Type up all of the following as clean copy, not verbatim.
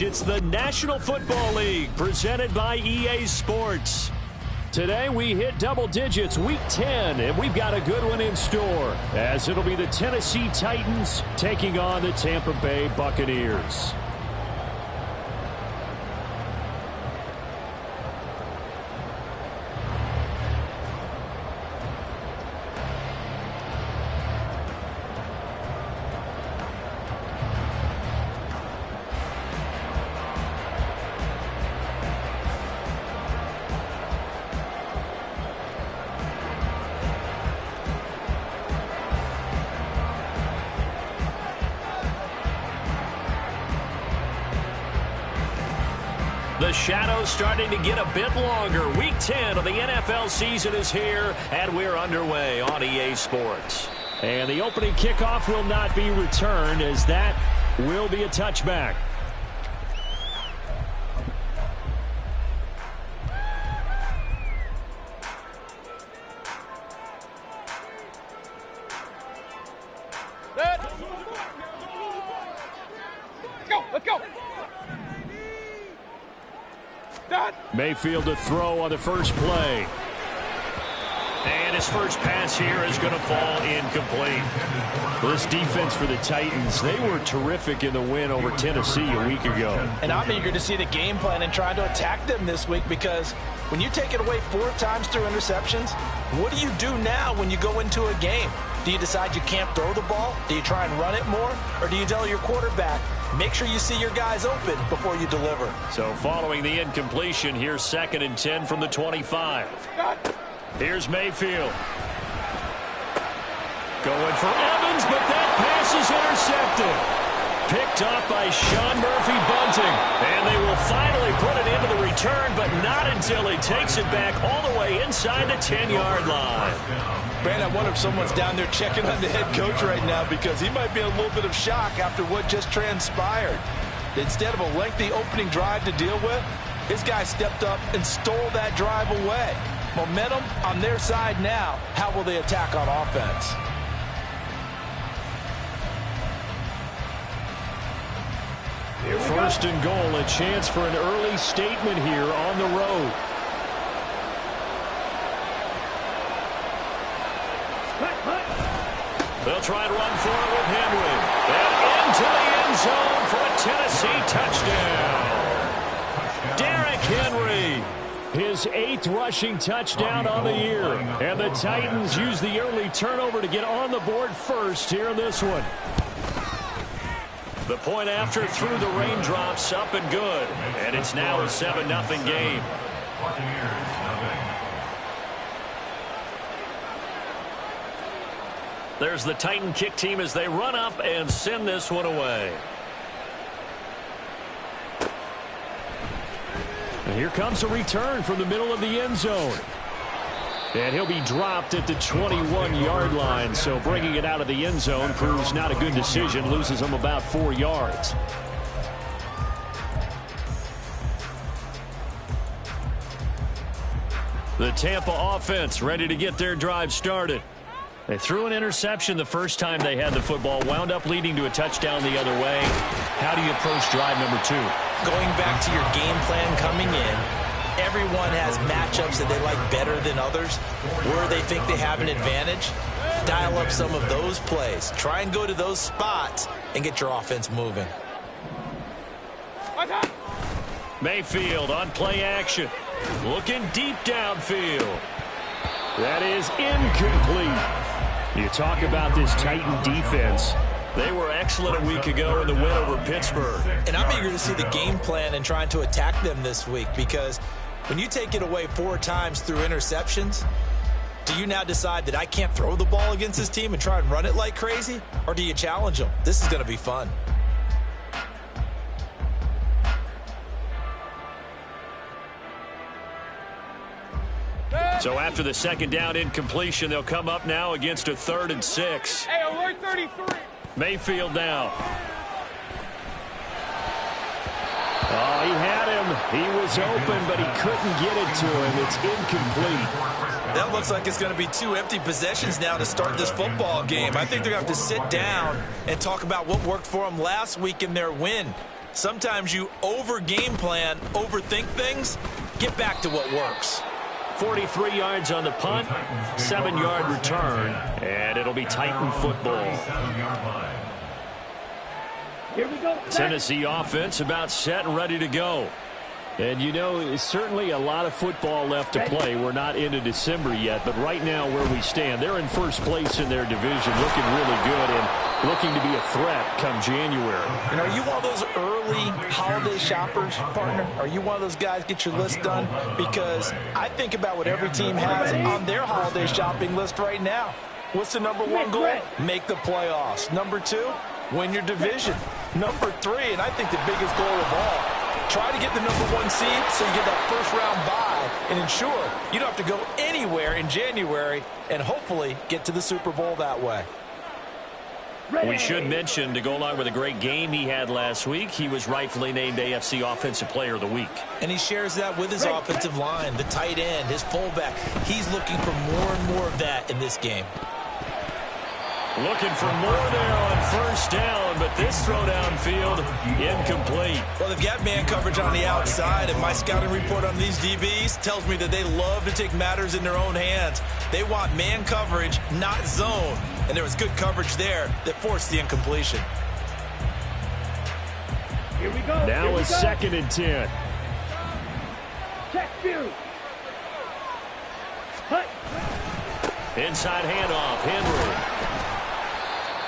It's the National Football League presented by EA Sports. Today we hit double digits, week 10, and we've got a good one in store, as it'll be the Tennessee Titans taking on the Tampa Bay Buccaneers. The shadow's starting to get a bit longer. Week 10 of the NFL season is here, and we're underway on EA Sports. And the opening kickoff will not be returned, as that will be a touchback. Let's go. Mayfield to throw on the first play. And his first pass here is going to fall incomplete. This defense for the Titans, they were terrific in the win over Tennessee a week ago. And I'm eager to see the game plan and try to attack them this week, because when you take it away 4 times through interceptions, what do you do now when you go into a game? Do you decide you can't throw the ball? Do you try and run it more? Or do you tell your quarterback, make sure you see your guys open before you deliver? So following the incompletion, here's 2nd and 10 from the 25. Here's Mayfield. Going for Evans, but that pass is intercepted. Picked off by Sean Murphy-Bunting. And they will finally put it into the return, but not until he takes it back all the way inside the 10-yard line. Brandon, I wonder if someone's down there checking on the head coach right now, because he might be in a little bit of shock after what just transpired. Instead of a lengthy opening drive to deal with, his guy stepped up and stole that drive away. Momentum on their side now. How will they attack on offense? First and goal, a chance for an early statement here on the road. They'll try to run for it with Henry. And into the end zone for a Tennessee touchdown. Derrick Henry, his 8th rushing touchdown on the year. And the Titans use the early turnover to get on the board first here in this one. The point after through the raindrops, up and good. And it's now a 7-0 game. There's the Titan kick team as they run up and send this one away. And here comes a return from the middle of the end zone. And he'll be dropped at the 21-yard line, so bringing it out of the end zone proves not a good decision, loses him about 4 yards. The Tampa offense ready to get their drive started. They threw an interception the first time they had the football, wound up leading to a touchdown the other way. How do you approach drive number 2? Going back to your game plan coming in, everyone has matchups that they like better than others, where they think they have an advantage. Dial up some of those plays. Try and go to those spots and get your offense moving. Mayfield on play action. Looking deep downfield. That is incomplete. You talk about this Titan defense. They were excellent a week ago in the win over Pittsburgh. And I'm eager to see the game plan and trying to attack them this week, because when you take it away 4 times through interceptions, do you now decide that I can't throw the ball against this team and try and run it like crazy? Or do you challenge them? This is going to be fun. So after the second down incompletion, they'll come up now against a 3rd and 6. Hey, alert 33. Mayfield now. Oh, he had him. He was open, but he couldn't get it to him. It's incomplete. That looks like it's going to be 2 empty possessions now to start this football game. I think they're going to have to sit down and talk about what worked for them last week in their win. Sometimes you over-game plan, overthink things. Get back to what works. 43 yards on the punt, 7-yard return, and it'll be Titan football. Here we go. Tennessee offense about set and ready to go. And, you know, certainly a lot of football left to play. We're not into December yet, but right now where we stand, they're in first place in their division, looking really good and looking to be a threat come January. And are you one of those early holiday shoppers, partner? Are you one of those guys get your list done? Because I think about what every team has on their holiday shopping list right now. What's the number 1 goal? Make the playoffs. Number 2, win your division. Number 3, and I think the biggest goal of all, try to get the number 1 seed so you get that first-round bye and ensure you don't have to go anywhere in January and hopefully get to the Super Bowl that way. We should mention, to go along with a great game he had last week, he was rightfully named AFC Offensive Player of the Week. And he shares that with his offensive line, the tight end, his fullback. He's looking for more and more of that in this game. Looking for more there on first down, but this throw downfield incomplete. Well, they've got man coverage on the outside, and my scouting report on these DBs tells me that they love to take matters in their own hands. They want man coverage, not zone. And there was good coverage there that forced the incompletion. Here we go. Now it's 2nd and 10. Check view. Hut. Inside handoff, Henry.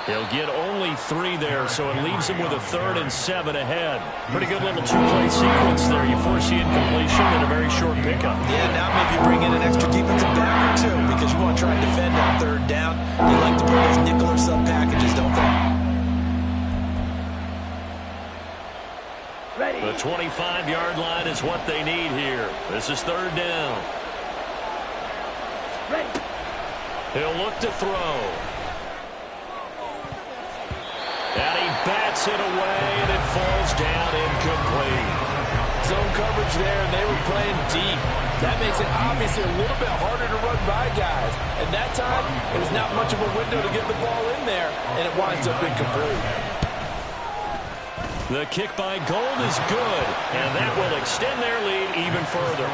He'll get only 3 there, so it leaves him with a 3rd and 7 ahead. Pretty good little 2-play sequence there. You force the incompletion and a very short pickup. Yeah, now maybe you bring in an extra defensive back or 2 because you want to try and defend on 3rd down. They like to play those nickel or sub packages, don't they? Ready. The 25-yard line is what they need here. This is 3rd down. Ready. He'll look to throw. And he bats it away, and it falls down incomplete. Zone coverage there, and they were playing deep. That makes it obviously a little bit harder to run by guys. And that time, it was not much of a window to get the ball in there, and it winds up incomplete. The kick by Gold is good, and that will extend their lead even further.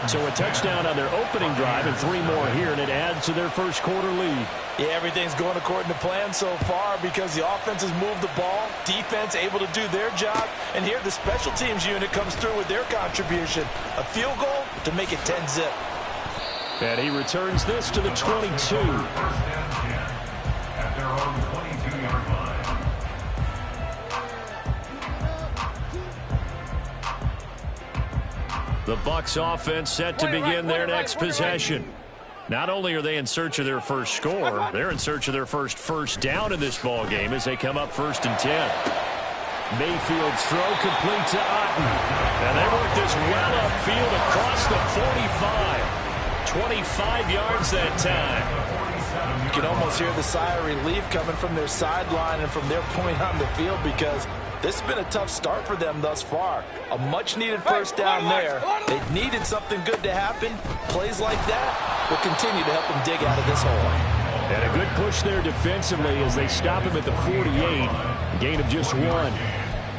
So a touchdown on their opening drive and 3 more here, and it adds to their first quarter lead. Yeah, everything's going according to plan so far because the offense has moved the ball, defense able to do their job, and here the special teams unit comes through with their contribution. A field goal to make it 10-zip. And he returns this to the 22. At their own 22-yard line. The Bucs offense set to begin their next possession. Not only are they in search of their first score, they're in search of their first down in this ball game as they come up 1st and 10. Mayfield's throw complete to Otten. And they work this well upfield across the 45. 25 yards that time. You can almost hear the sigh of relief coming from their sideline and from their point on the field because this has been a tough start for them thus far. A much-needed first down there. They needed something good to happen. Plays like that will continue to help them dig out of this hole. And a good push there defensively as they stop him at the 48. Gain of just 1.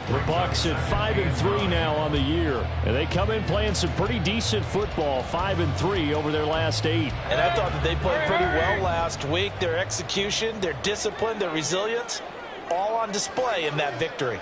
The Bucs at 5-3 now on the year. And they come in playing some pretty decent football, 5-3 over their last 8. And I thought that they played pretty well last week. Their execution, their discipline, their resilience, all on display in that victory.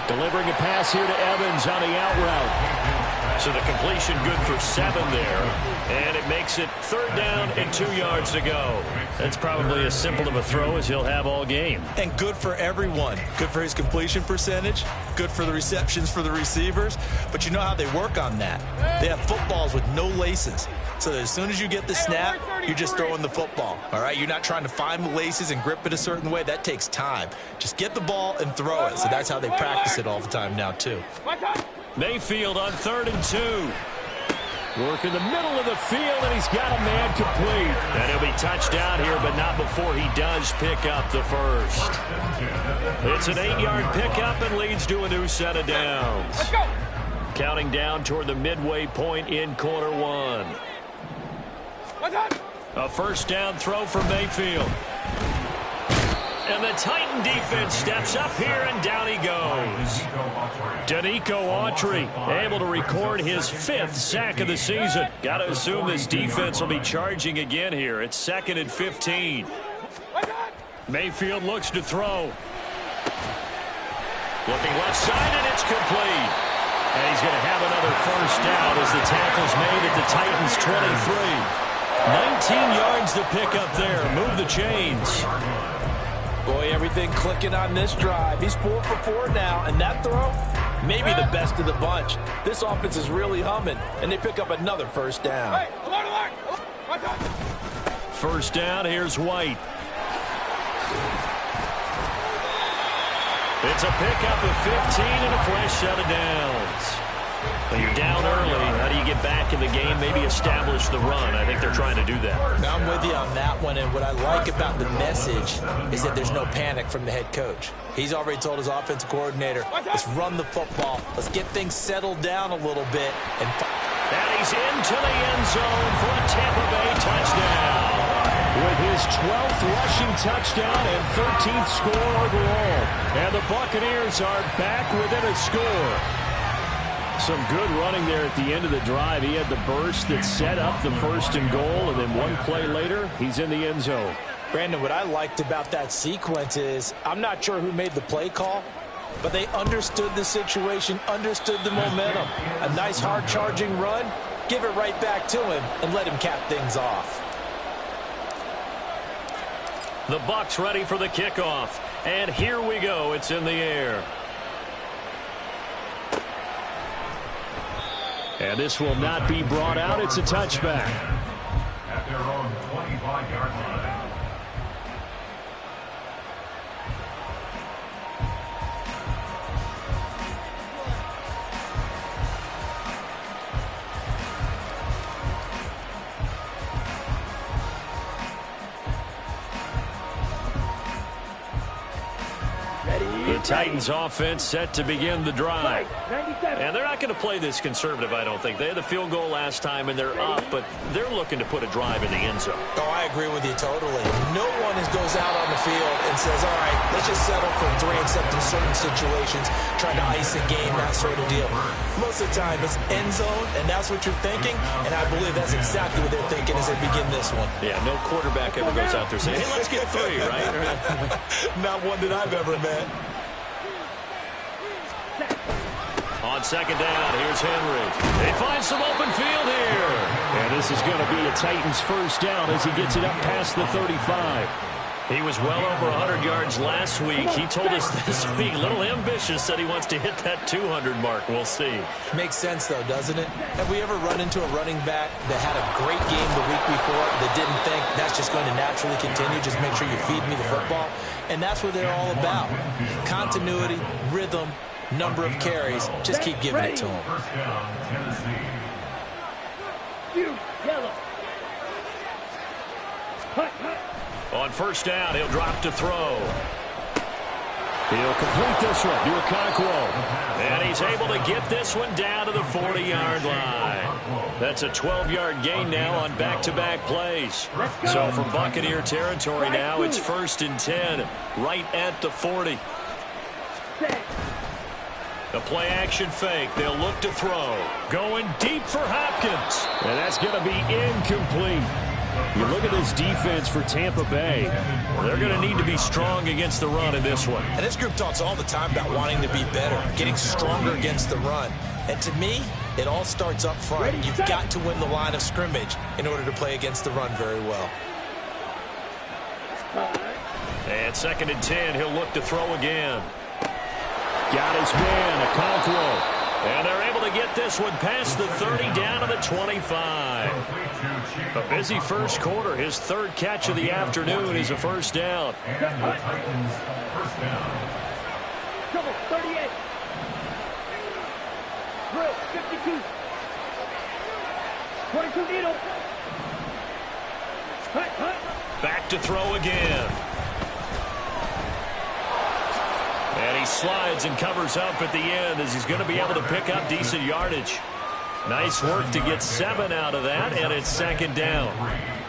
Delivering a pass here to Evans on the out route. So the completion good for 7 there. And it makes it 3rd down and 2 yards to go. That's probably as simple of a throw as he'll have all game. And good for everyone. Good for his completion percentage. Good for the receptions for the receivers. But you know how they work on that. They have footballs with no laces. So that as soon as you get the snap, you're just throwing the football. All right? You're not trying to find the laces and grip it a certain way. That takes time. Just get the ball and throw it. So that's how they practice it all the time now, too. Mayfield on 3rd and 2. Work in the middle of the field, and he's got a man complete. And he'll be touchdown here, but not before he does pick up the first. It's an 8-yard pickup and leads to a new set of downs. Let's go. Counting down toward the midway point in quarter 1. A 1st down throw for Mayfield. And the Titan defense steps up here, and down he goes. Danico Autry able to record his 5th sack of the season. Got to assume this defense will be charging again here. It's 2nd and 15. Mayfield looks to throw. Looking left side, and it's complete. And he's going to have another 1st down as the tackle's made at the Titans' 23. 19 yards to pick up there. Move the chains. Boy, everything clicking on this drive. He's 4 for 4 now, and that throw, maybe the best of the bunch. This offense is really humming, and they pick up another 1st down. 1st down, here's White. It's a pickup of 15 and a fresh set of downs. When you're down early, how do you get back in the game, maybe establish the run? I think they're trying to do that. Now I'm with you on that one, and what I like about the message is that there's no panic from the head coach. He's already told his offensive coordinator, let's run the football. Let's get things settled down a little bit. And he's into the end zone for a Tampa Bay touchdown. With his 12th rushing touchdown and 13th score overall. And the Buccaneers are back within a score. Some good running there at the end of the drive. He had the burst that set up the 1st and goal, and then one play later, he's in the end zone. Brandon, what I liked about that sequence is I'm not sure who made the play call, but they understood the situation, understood the momentum. A nice hard-charging run, give it right back to him, and let him cap things off. The Bucs ready for the kickoff, and here we go. It's in the air. And this will not be brought out. It's a touchback. At their own 25-yard line. The Titans offense set to begin the drive. And they're not going to play this conservative, I don't think. They had the field goal last time, and they're up, but they're looking to put a drive in the end zone. Oh, I agree with you totally. No one goes out on the field and says, all right, let's just settle for 3 except in certain situations, trying to ice a game, that sort of deal. Most of the time, it's end zone, and that's what you're thinking, and I believe that's exactly what they're thinking as they begin this one. Yeah, no quarterback ever goes out there saying, hey, let's get 3, right? Not one that I've ever met. On 2nd down, here's Henry. They find some open field here. And this is going to be a Titans 1st down as he gets it up past the 35. He was well over 100 yards last week. He told us this week, a little ambitious, said he wants to hit that 200 mark. We'll see. Makes sense, though, doesn't it? Have we ever run into a running back that had a great game the week before that didn't think that's just going to naturally continue? Just make sure you feed me the football. And that's what they're all about. Continuity, rhythm, number of carries. Just keep giving it to him. 1st down, Tennessee. Yellow. On 1st down, he'll drop to throw. He'll complete this one to Okonkwo. And he's able to get this one down to the 40-yard line. That's a 12-yard gain now on back-to-back plays. So from Buccaneer territory now, it's 1st and 10, right at the 40. The play-action fake. They'll look to throw. Going deep for Hopkins. And that's going to be incomplete. You look at this defense for Tampa Bay. They're going to need to be strong against the run in this one. And this group talks all the time about wanting to be better, getting stronger against the run. And to me, It all starts up front. You've got to win the line of scrimmage in order to play against the run very well. And 2nd and 10, he'll look to throw again. Got his man, Okonkwo. And they're able to get this one past the 30 down to the 25. A busy first quarter. His 3rd catch of the afternoon is a first down. And the Titans first down. Trouble, 38. Drill, 52. 22 needle. Hut. Back to throw again. And he slides and covers up at the end as he's going to be able to pick up decent yardage. Nice work to get 7 out of that, and it's 2nd down.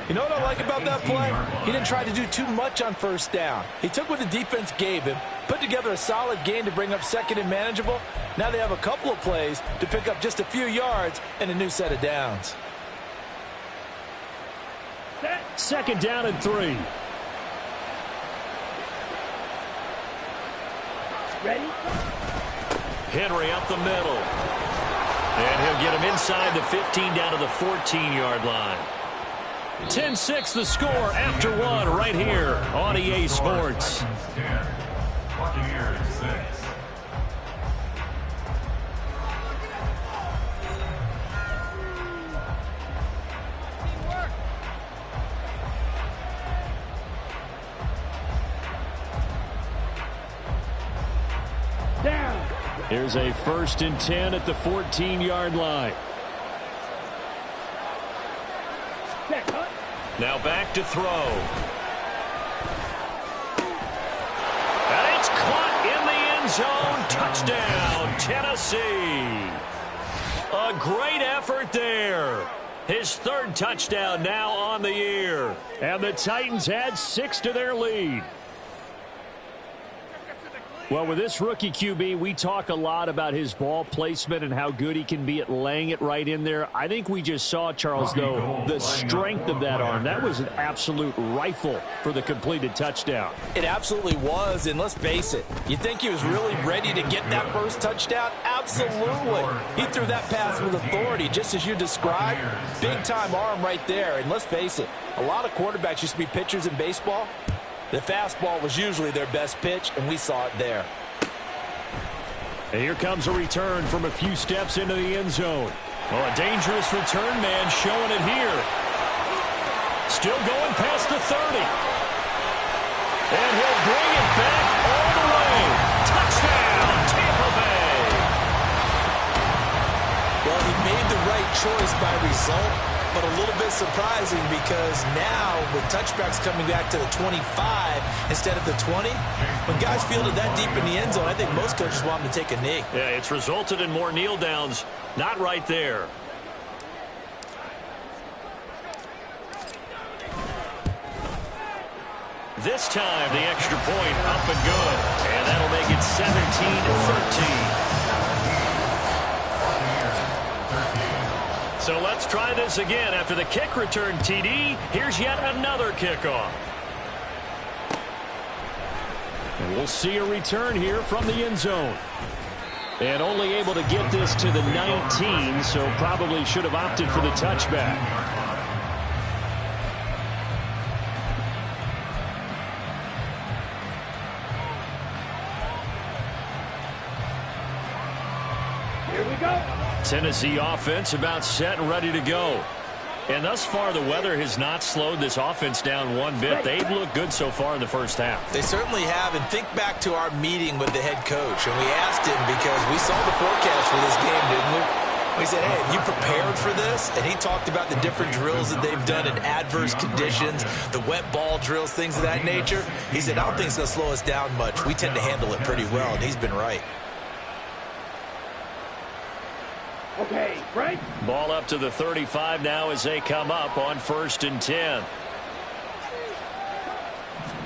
You know what I like about that play? He didn't try to do too much on first down. He took what the defense gave him, put together a solid gain to bring up 2nd and manageable. Now they have a couple of plays to pick up just a few yards and a new set of downs. 2nd down and 3. Ready? Henry up the middle. And he'll get him inside the 15 down to the 14-yard line. 10-6 the score after 1 right here on EA Sports. Titans 10, Buccaneers 6. Down. Here's a 1st and 10 at the 14-yard line. Check, hut. Now back to throw. And it's caught in the end zone. Touchdown, Tennessee. A great effort there. His 3rd touchdown now on the year. And the Titans add 6 to their lead. Well, with this rookie QB, we talk a lot about his ball placement and how good he can be at laying it right in there. I think we just saw, Charles, though, the strength of that arm. That was an absolute rifle for the completed touchdown. It absolutely was, and let's face it, you think he was really ready to get that first touchdown? Absolutely. He threw that pass with authority, just as you described. Big-time arm right there, and let's face it, a lot of quarterbacks used to be pitchers in baseball. The fastball was usually their best pitch, and we saw it there. And here comes a return from a few steps into the end zone. Well, a dangerous return man showing it here. Still going past the 30. And he'll bring it back all the way. Touchdown, Tampa Bay. Well, he made the right choice by result, but a little bit surprising because now with touchbacks coming back to the 25 instead of the 20, when guys fielded that deep in the end zone, I think most coaches want them to take a knee. Yeah, it's resulted in more kneel downs. Not right there. This time the extra point up and good. And that'll make it 17-13. So let's try this again. After the kick return, TD, here's yet another kickoff. And we'll see a return here from the end zone. And only able to get this to the 19, so probably should have opted for the touchback. Here we go. Tennessee offense about set and ready to go. And thus far, the weather has not slowed this offense down one bit. They've looked good so far in the first half. They certainly have, and think back to our meeting with the head coach, and we asked him because we saw the forecast for this game, didn't we? We said, hey, have you prepared for this? And he talked about the different drills that they've done in adverse conditions, the wet ball drills, things of that nature. He said, I don't think it's going to slow us down much. We tend to handle it pretty well, and he's been right. Okay, right? Ball up to the 35 now as they come up on 1st and 10.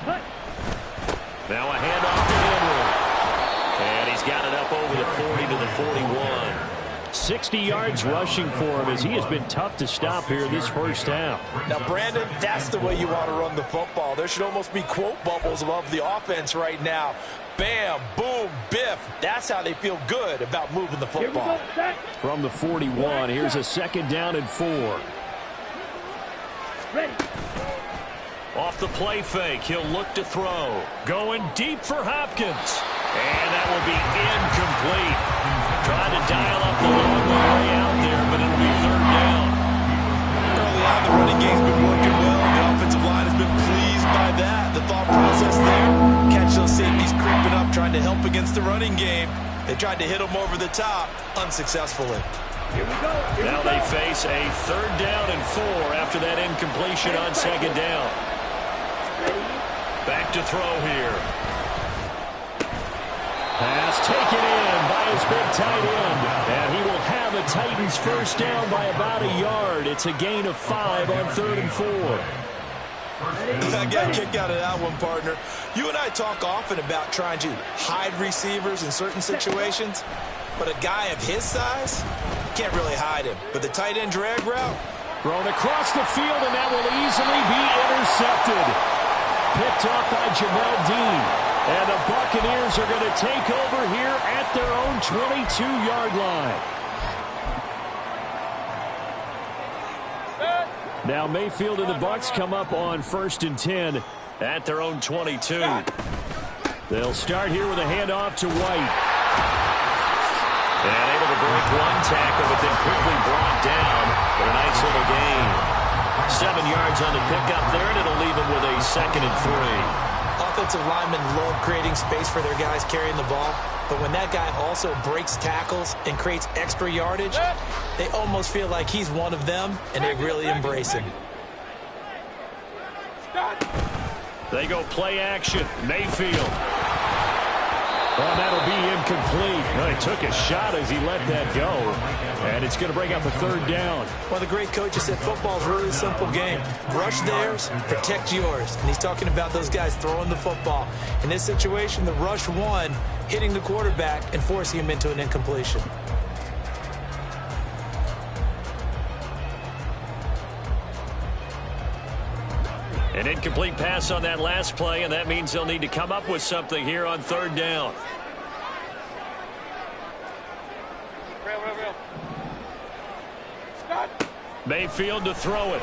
Hut. Now a handoff to Henry. And he's got it up over the 40 to the 41. 60 yards rushing for him as he has been tough to stop here this first half. Now, Brandon, that's the way you want to run the football. There should almost be quote bubbles above the offense right now. bam, boom, biff. That's how they feel good about moving the football. From the 41, here's a 2nd down and 4. Ready. Off the play fake, he'll look to throw. Going deep for Hopkins. And that will be incomplete. Trying to dial up the long way out there, but it'll be 3rd down. Early on, the running game's been working well. The offensive line has been pleased by that. The thought process there, catch those safeties creeping up, trying to help against the running game. They tried to hit them over the top, unsuccessfule. Here we go. Now they face a 3rd down and 4 after that incompletion on 2nd down. Back to throw here. Pass taken in by his big tight end. And he will have a Titans 1st down by about a yard. It's a gain of 5 on 3rd and 4. I got a kick out of that one, partner. You and I talk often about trying to hide receivers in certain situations, but a guy of his size can't really hide him. But the tight end drag route, Thrown across the field, and that will easily be intercepted. Picked off by Jamel Dean. And the Buccaneers are going to take over here at their own 22-yard line. Now Mayfield and the Bucs come up on 1st and 10 at their own 22. They'll start here with a handoff to White. And able to break one tackle, but then quickly brought down for a nice little gain. 7 yards on the pickup there, and it'll leave him with a 2nd and 3. Offensive linemen love creating space for their guys carrying the ball, but when that guy also breaks tackles and creates extra yardage, they almost feel like he's one of them, and they really embrace him. They go play action. Mayfield. Well, that'll be incomplete. Well, he took a shot as he let that go. And it's going to bring up a 3rd down. One of the great coaches said football's a really simple game. Rush theirs, protect yours. And he's talking about those guys throwing the football. In this situation, the rush won, hitting the quarterback and forcing him into an incompletion. An incomplete pass on that last play, and that means they'll need to come up with something here on 3rd down. Mayfield to throw it.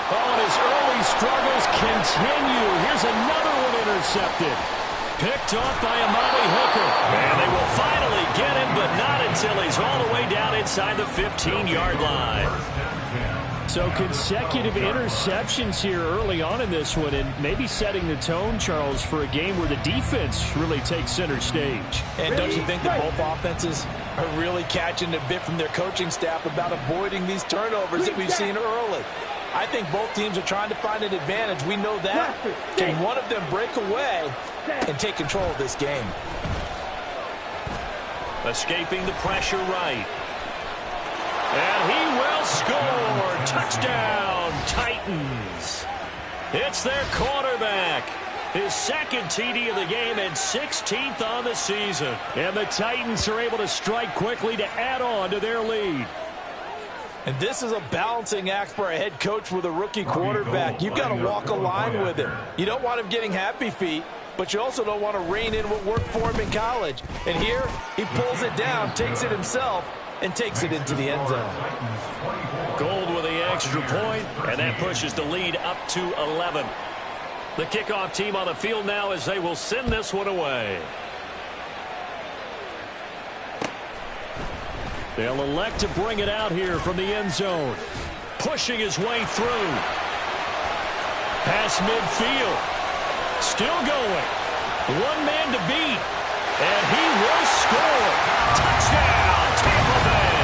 Oh, and his early struggles continue. Here's another one intercepted. Picked off by Amani Hooker. And they will finally get him, but not until he's all the way down inside the 15-yard line. So consecutive interceptions here early on in this one, and maybe setting the tone, Charles, for a game where the defense really takes center stage. And don't you think that both offenses are really catching a bit from their coaching staff about avoiding these turnovers that we've seen early? I think both teams are trying to find an advantage. We know that. Can one of them break away and take control of this game? Escaping the pressure right. And he will score. Touchdown, Titans. It's their quarterback. His 2nd TD of the game and 16th on the season. And the Titans are able to strike quickly to add on to their lead. And this is a balancing act for a head coach with a rookie quarterback. You've got to walk a line with him. You don't want him getting happy feet, but you also don't want to rein in what worked for him in college. And here, he pulls it down, takes it himself, and takes it into the end zone. Gold with the extra point, and that pushes the lead up to 11. The kickoff team on the field now as they will send this one away. They'll elect to bring it out here from the end zone. Pushing his way through. Past midfield. Still going. One man to beat. And he will score. Touchdown, Tampa Bay.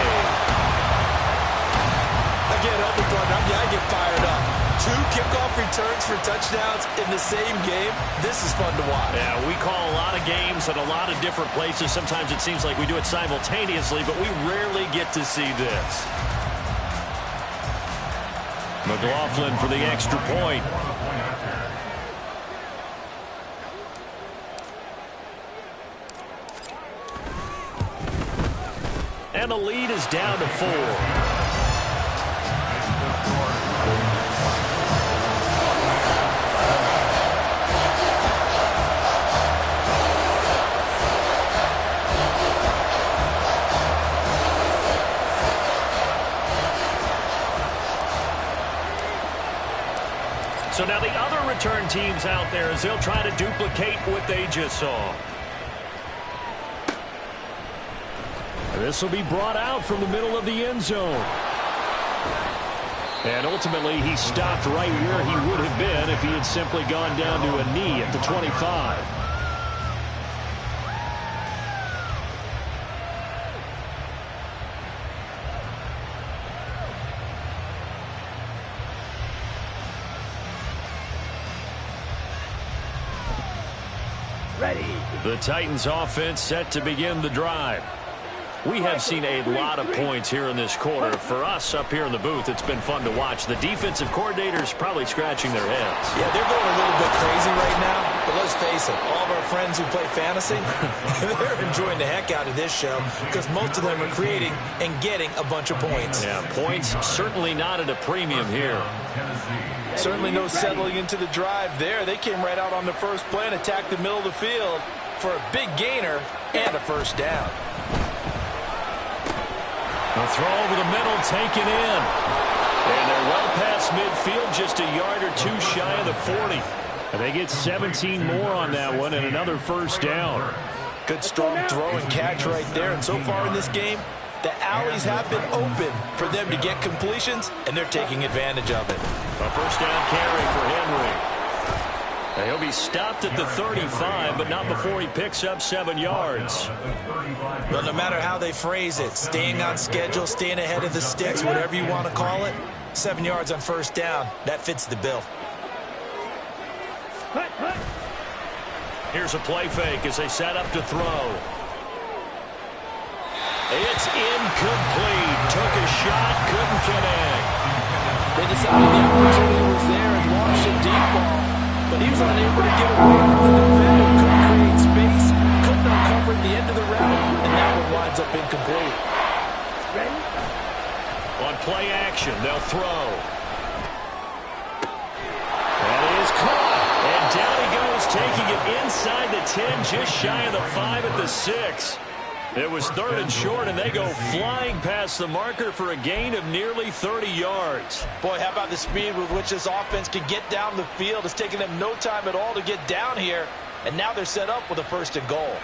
Again, help me, partner. Yeah, I get fired up. 2 kickoff returns for touchdowns in the same game. This is fun to watch. Yeah, we call a lot of games at a lot of different places. Sometimes it seems like we do it simultaneously, but we rarely get to see this. McLaughlin for the extra point. And the lead is down to 4. So now the other return teams out there as they'll try to duplicate what they just saw. This will be brought out from the middle of the end zone. And ultimately, he stopped right where he would have been if he had simply gone down to a knee at the 25. Ready. The Titans offense set to begin the drive. We have seen a lot of points here in this quarter. For us up here in the booth, it's been fun to watch. The defensive coordinators probably scratching their heads. Yeah, they're going a little bit crazy right now. But let's face it, all of our friends who play fantasy, they're enjoying the heck out of this show because most of them are creating and getting a bunch of points. Yeah, points certainly not at a premium here. Certainly no settling into the drive there. They came right out on the first play and attacked the middle of the field for a big gainer and a first down. The throw over the middle taken in. And they're well past midfield, just a yard or two shy of the 40. And they get 17 more on that one and another first down. Good strong throw and catch right there. And so far in this game, the alleys have been open for them to get completions, and they're taking advantage of it. A first down carry for Henry. He'll be stopped at the 35, but not before he picks up 7 yards. Well, no matter how they phrase it, staying on schedule, staying ahead of the sticks, whatever you want to call it, 7 yards on first down, that fits the bill. Here's a play fake as they set up to throw. It's incomplete. Took a shot, couldn't connect. They decided the opportunity was there and launched a deep ball, but he was unable to get away from the defender. Couldn't create space, couldn't uncover at the end of the route, and that one winds up incomplete. Ready? On play action, they'll throw. That is caught. And down he goes, taking it inside the 10, just shy of the 5 at the 6. It was 3rd and short, and they go flying past the marker for a gain of nearly 30 yards. Boy, how about the speed with which this offense can get down the field? It's taken them no time at all to get down here, and now they're set up with a 1st and goal.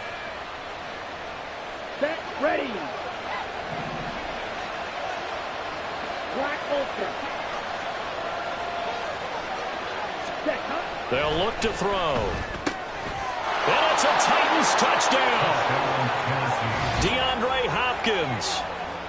Set. Ready. Black ultra. Set. Huh? They'll look to throw. And it's a Titans touchdown. DeAndre Hopkins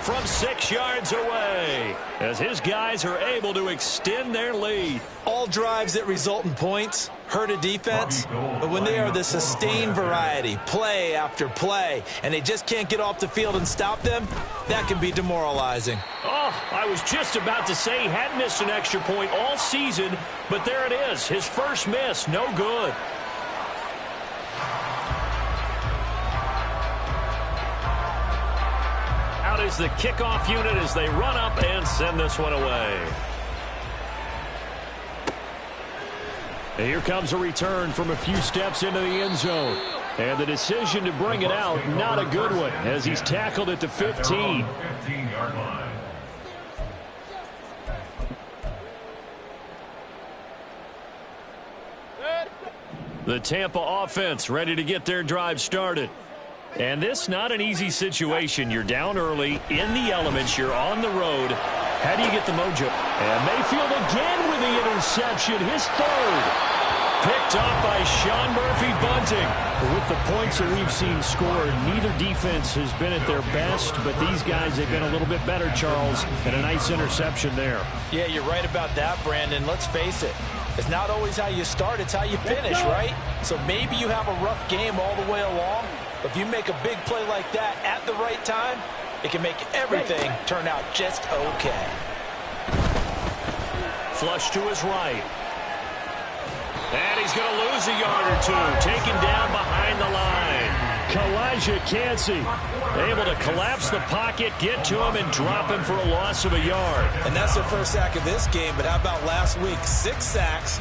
from 6 yards away as his guys are able to extend their lead. All drives that result in points hurt a defense, but when they are the sustained variety, play after play, and they just can't get off the field and stop them, that can be demoralizing. Oh, I was just about to say he hadn't missed an extra point all season, but there it is. His first miss, no good. Out is the kickoff unit as they run up and send this one away. And here comes a return from a few steps into the end zone. And the decision to bring it out, not a good one, as he's tackled at the 15. 15-yard line. The Tampa offense ready to get their drive started. And this not an easy situation. You're down early, in the elements, you're on the road. How do you get the mojo? And Mayfield again with the interception, his 3rd. Picked off by Sean Murphy-Bunting. With the points that we've seen scored, neither defense has been at their best, but these guys have been a little bit better, Charles, and a nice interception there. Yeah, you're right about that, Brandon. Let's face it. It's not always how you start, it's how you finish, right? So maybe you have a rough game all the way along, but if you make a big play like that at the right time, it can make everything turn out just okay. Flush to his right. And he's going to lose a yard or two. Taken down behind the line. Kalijah Kancey able to collapse the pocket, get to him, and drop him for a loss of a yard. And that's their first sack of this game, but how about last week? 6 sacks,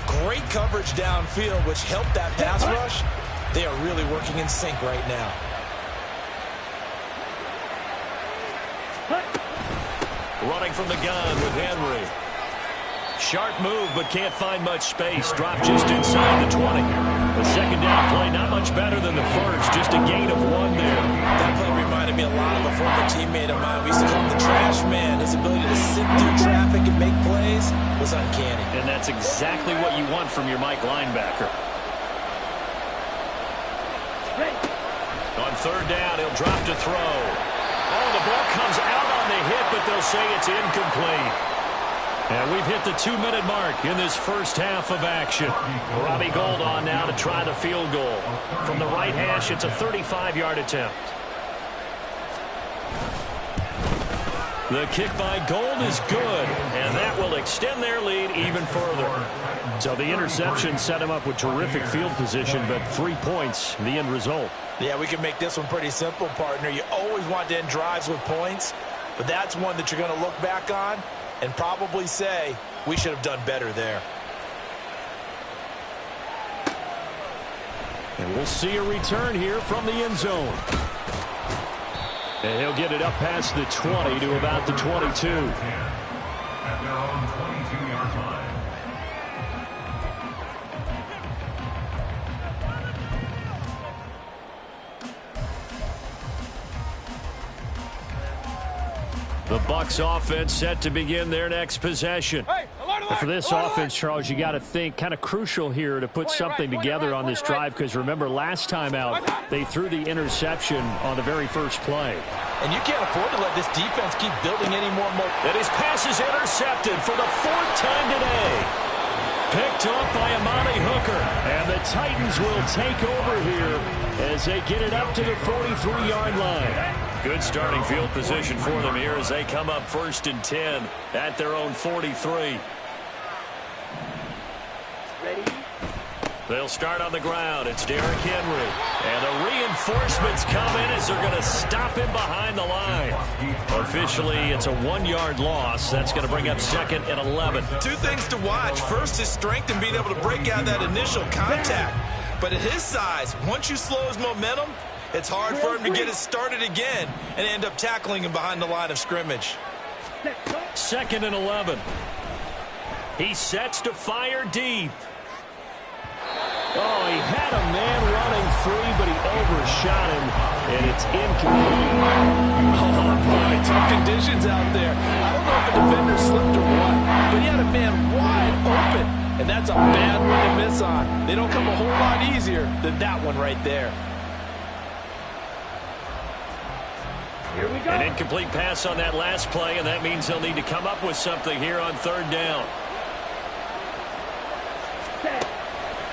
great coverage downfield, which helped that pass rush. They are really working in sync right now. Running from the gun with Henry. Sharp move, but can't find much space. Drop just inside the 20. The second down play, not much better than the first. Just a gain of 1 there. That play reminded me a lot of a former teammate of mine. We used to call him the trash man. His ability to sift through traffic and make plays was uncanny. And that's exactly what you want from your Mike linebacker. On third down, he'll drop to throw. Oh, the ball comes out on the hit, but they'll say it's incomplete. And we've hit the 2-minute mark in this first half of action. Robbie Gould on now to try the field goal. From the right hash, it's a 35-yard attempt. The kick by Gould is good, and that will extend their lead even further. So the interception set him up with terrific field position, but 3 points, the end result. Yeah, we can make this one pretty simple, partner. You always want to end drives with points, but that's one that you're going to look back on and probably say, we should have done better there. And we'll see a return here from the end zone. And he'll get it up past the 20 to about the 22. At their own 22-yard line. The Bucs offense set to begin their next possession. But for this offense, Charles, you got to think kind of crucial here to put something together on this drive, because remember last time out they threw the interception on the very first play. And you can't afford to let this defense keep building any more momentum. And his pass is intercepted for the 4th time today. Picked up by Amani Hooker. And the Titans will take over here as they get it up to the 43-yard line. Good starting field position for them here as they come up 1st and 10 at their own 43. Ready? They'll start on the ground. It's Derrick Henry. And the reinforcements come in as they're going to stop him behind the line. Officially, it's a 1-yard loss. That's going to bring up 2nd and 11. 2 things to watch. First, his strength and being able to break out that initial contact. But at his size, once you slow his momentum, it's hard for him to get it started again and end up tackling him behind the line of scrimmage. 2nd and 11. He sets to fire deep. Oh, he had a man running free, but he overshot him, and it's incomplete. Oh, boy, tough conditions out there. I don't know if the defender slipped or what, but he had a man wide open, and that's a bad one to miss on. They don't come a whole lot easier than that one right there. Here we go. An incomplete pass on that last play, and that means they'll need to come up with something here on 3rd down. Set.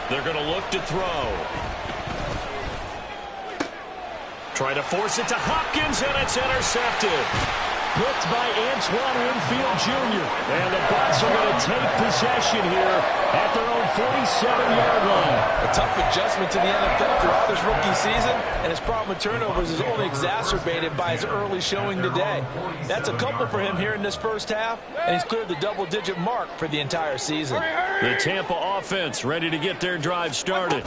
They're going to look to throw. Try to force it to Hopkins, and it's intercepted. Picked by Antoine Winfield Jr. And the Bucs are going to take possession here at their own 47-yard line. A tough adjustment to the NFL throughout his rookie season, and his problem with turnovers is only exacerbated by his early showing today. That's a couple for him here in this first half, and he's cleared the double-digit mark for the entire season. The Tampa offense ready to get their drive started.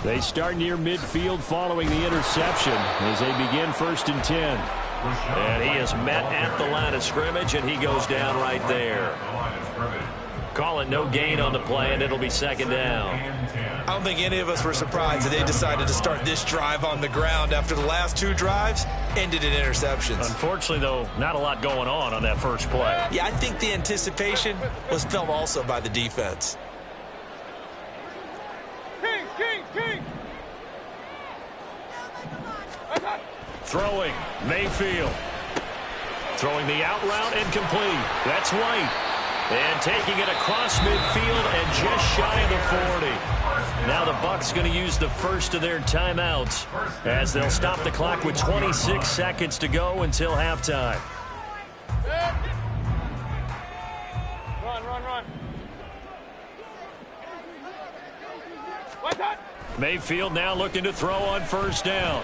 They start near midfield following the interception as they begin 1st and 10. And he is met at the line of scrimmage, and he goes down right there. Call it no gain on the play, and it'll be 2nd down. I don't think any of us were surprised that they decided to start this drive on the ground after the last 2 drives ended in interceptions. Unfortunately, though, not a lot going on that first play. Yeah, I think the anticipation was felt also by the defense. King. Throwing, Mayfield. Throwing the out route, incomplete. That's White. And taking it across midfield and just shy of the 40. Now the Bucs going to use the first of their timeouts as they'll stop the clock with 26 seconds to go until halftime. Run. Mayfield now looking to throw on 1st down.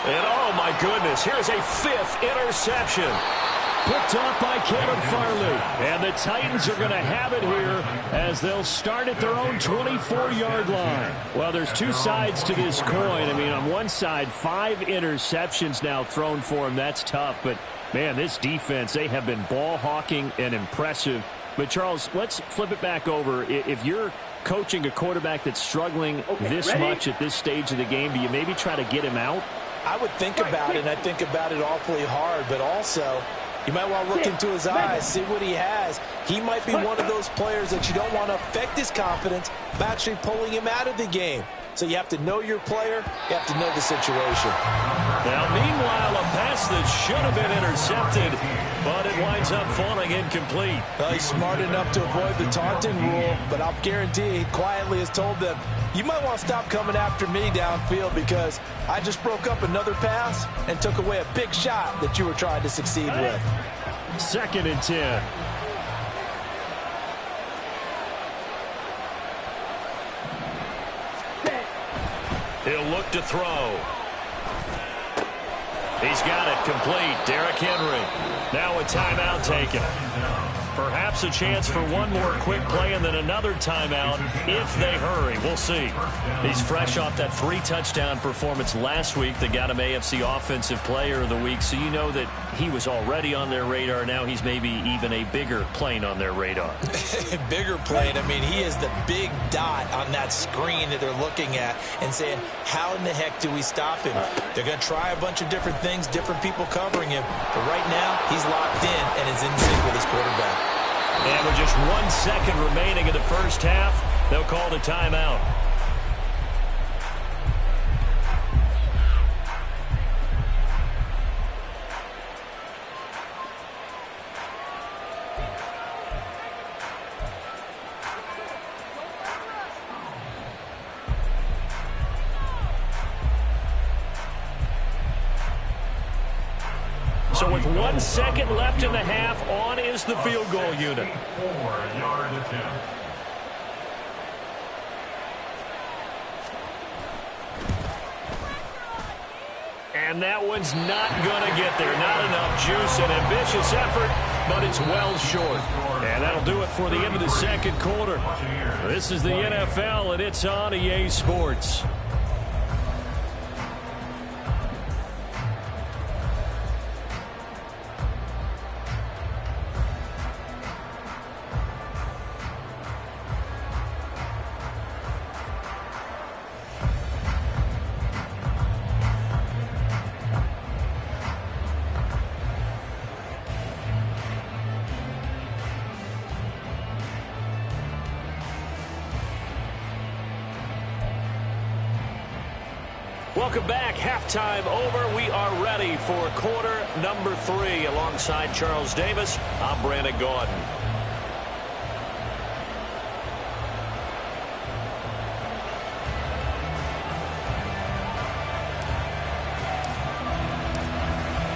And oh my goodness, here's a 5th interception. Picked up by Caleb Farley. And the Titans are going to have it here as they'll start at their own 24-yard line. Well, there's 2 sides to this coin. I mean, on one side, 5 interceptions now thrown for him. That's tough. But, man, this defense, they have been ball hawking and impressive. But, Charles, let's flip it back over. If you're coaching a quarterback that's struggling this much at this stage of the game, do you maybe try to get him out? I would think about it, and I think about it awfully hard, but also you might want to look into his eyes, see what he has. He might be one of those players that you don't want to affect his confidence by actually pulling him out of the game. So you have to know your player. You have to know the situation. Now, meanwhile, a pass that should have been intercepted, but it winds up falling incomplete. Well, he's smart enough to avoid the taunting rule, but I'll guarantee he quietly has told them, you might want to stop coming after me downfield because I just broke up another pass and took away a big shot that you were trying to succeed with. 2nd and 10. He'll look to throw. He's got it complete. Derrick Henry. Now a timeout taken. Perhaps a chance for one more quick play and then another timeout if they hurry. We'll see. He's fresh off that 3-touchdown performance last week that got him AFC Offensive Player of the Week, so you know that he was already on their radar. Now he's maybe even a bigger plane on their radar. Bigger plane. I mean, he is the big dot on that screen that they're looking at and saying, how in the heck do we stop him? They're going to try a bunch of different things, different people covering him. But right now, he's locked in and is in sync with his quarterback. And with just 1 second remaining in the first half, they'll call the timeout. So with 1 second left in the half, on is the field goal unit. 4-yard attempt. And that one's not going to get there. Not enough juice. An ambitious effort, but it's well short. And that'll do it for the end of the second quarter. This is the NFL, and it's on EA Sports. Welcome back. Halftime over. We are ready for quarter number 3. Alongside Charles Davis, I'm Brandon Gaudin.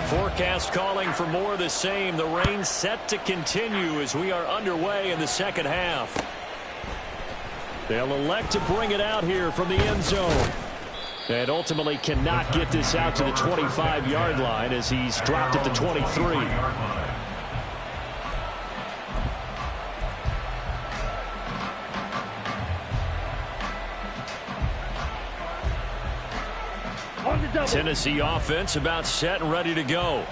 Forecast calling for more of the same. The rain set to continue as we are underway in the second half. They'll elect to bring it out here from the end zone. And ultimately cannot get this out to the 25-yard line as he's dropped at the 23. Tennessee offense about set and ready to go.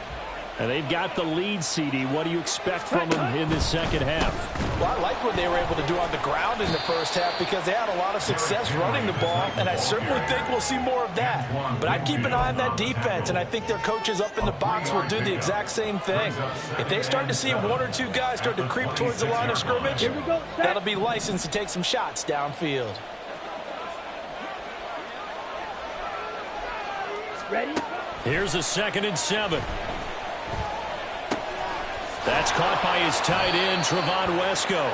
And they've got the lead, CD. What do you expect from them in this second half? Well, I like what they were able to do on the ground in the first half because they had a lot of success running the ball, and I certainly think we'll see more of that. But I'd keep an eye on that defense, and I think their coaches up in the box will do the exact same thing. If they start to see 1 or 2 guys start to creep towards the line of scrimmage, that'll be licensed to take some shots downfield. Ready? Here's a 2nd and 7. That's caught by his tight end, Trevon Wesco.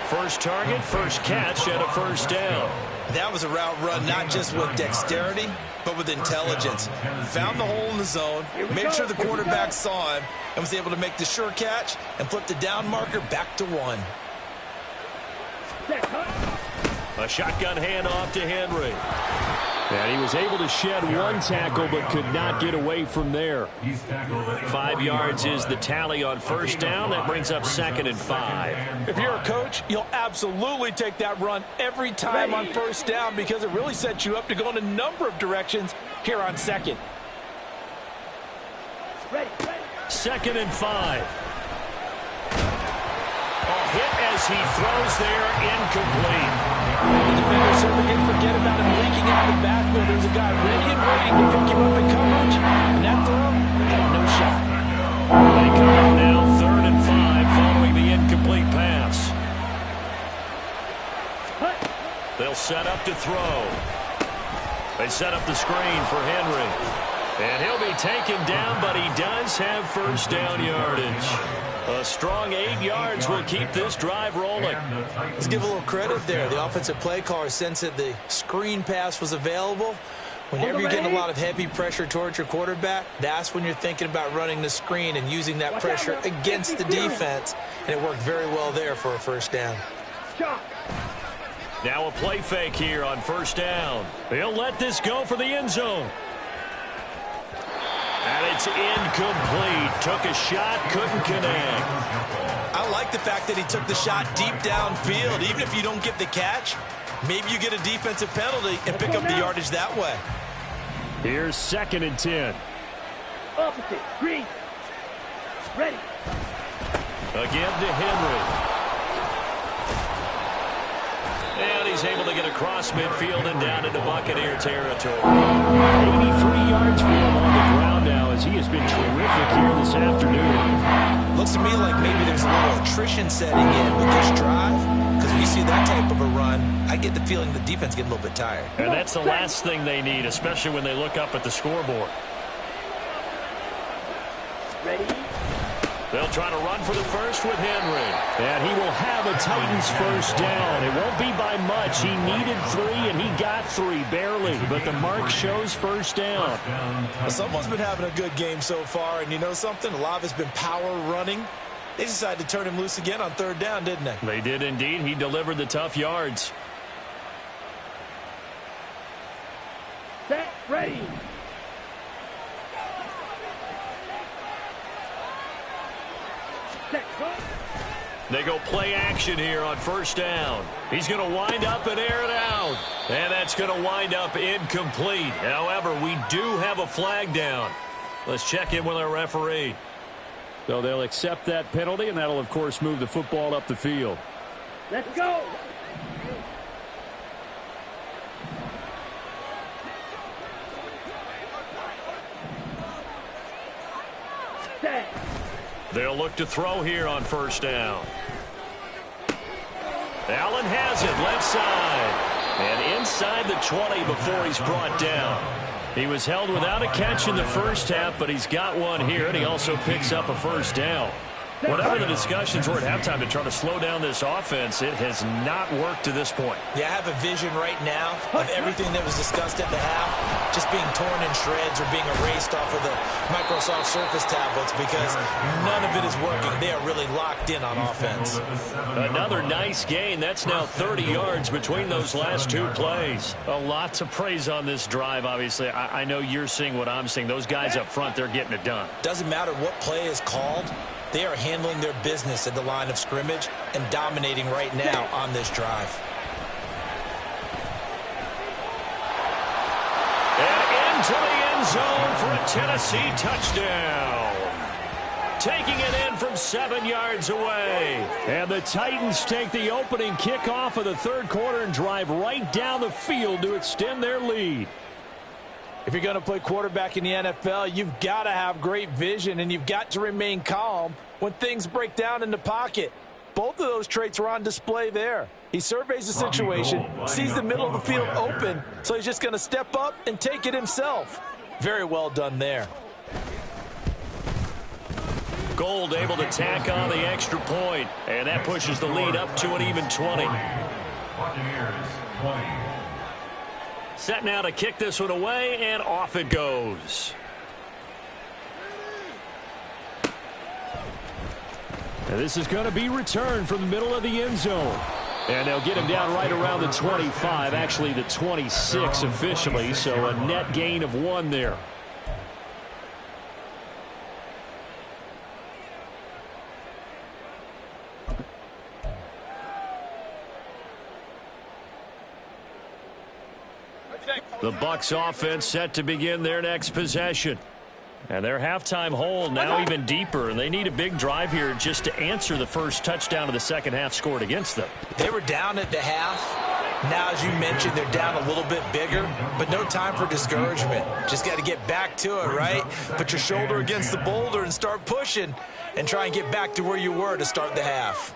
First target, first catch, and a first down. That was a route run not just with dexterity, but with intelligence. Found the hole in the zone, made sure the quarterback saw him, and was able to make the sure catch and flip the down marker back to 1. A shotgun handoff to Henry. And he was able to shed 1 tackle but could not get away from there. 5 yards is the tally on first down. That brings up 2nd and 5. If you're a coach, you'll absolutely take that run every time on first down because it really sets you up to go in a number of directions here on 2nd. 2nd and 5. hit as he throws there, incomplete. The defender certainly didn't forget about him leaking out of the backfield. There's a guy ready and waiting to pick him up in coverage, and that throw had no shot. They come up now 3rd and 5 following the incomplete pass. They'll set up to throw. They set up the screen for Henry. And he'll be taken down, but he does have first down yardage. A strong 8 yards will keep this drive rolling. Let's give a little credit there. The offensive play caller sensed that the screen pass was available. Whenever you're getting a lot of heavy pressure towards your quarterback, that's when you're thinking about running the screen and using that pressure against the defense. And it worked very well there for a first down. Now a play fake here on first down. He'll let this go for the end zone. And it's incomplete. Took a shot, couldn't connect. I like the fact that he took the shot deep downfield. Even if you don't get the catch, maybe you get a defensive penalty and pick up the yardage that way. Here's 2nd and 10. Opposite. Green. Ready. Again to Henry. And he's able to get across midfield and down into Buccaneer territory. 83 yards for him on the ground now as he has been terrific here this afternoon. Looks to me like maybe there's a little attrition setting in with this drive. Because when you see that type of a run, I get the feeling the defense getting a little bit tired. And that's the last thing they need, especially when they look up at the scoreboard. Ready. They'll try to run for the first with Henry. And he will have a Titans first down. It won't be by much. He needed 3, and he got 3, barely. But the mark shows first down. Well, someone's been having a good game so far, and you know something? A lot of it's been power running. They decided to turn him loose again on 3rd down, didn't they? They did indeed. He delivered the tough yards. Set. Ready. Set. Go. They go play action here on first down. He's going to wind up and air it out. And that's going to wind up incomplete. However, we do have a flag down. Let's check in with our referee. So they'll accept that penalty, and that'll, of course, move the football up the field. Let's go. Set. They'll look to throw here on first down. Allen has it, left side. And inside the 20 before he's brought down. He was held without a catch in the first half, but he's got one here, and he also picks up a first down. Whatever the discussions were at halftime to try to slow down this offense, it has not worked to this point. Yeah, I have a vision right now of everything that was discussed at the half just being torn in shreds or being erased off of the Microsoft Surface tablets because none of it is working. They are really locked in on offense. Another nice gain. That's now 30 yards between those last 2 plays. A lot to praise on this drive, obviously. I know you're seeing what I'm seeing. Those guys up front, they're getting it done. Doesn't matter what play is called. They are handling their business at the line of scrimmage and dominating right now on this drive. And into the end zone for a Tennessee touchdown. Taking it in from 7 yards away. And the Titans take the opening kickoff of the 3rd quarter and drive right down the field to extend their lead. If you're going to play quarterback in the NFL, you've got to have great vision, and you've got to remain calm when things break down in the pocket. Both of those traits were on display there. He surveys the situation, sees the middle of the field open, so he's just going to step up and take it himself. Very well done there. Gold able to tack on the extra point, and that pushes the lead up to an even 20. Buccaneers 20. Set now to kick this one away, and off it goes. And this is going to be returned from the middle of the end zone. And they'll get him down right around the 25, actually the 26 officially, so a net gain of 1 there. The Bucs offense set to begin their next possession. And their halftime hole now even deeper, and they need a big drive here just to answer the first touchdown of the second half scored against them. They were down at the half. Now, as you mentioned, they're down a little bit bigger, but no time for discouragement. Just got to get back to it, right? Put your shoulder against the boulder and start pushing and try and get back to where you were to start the half.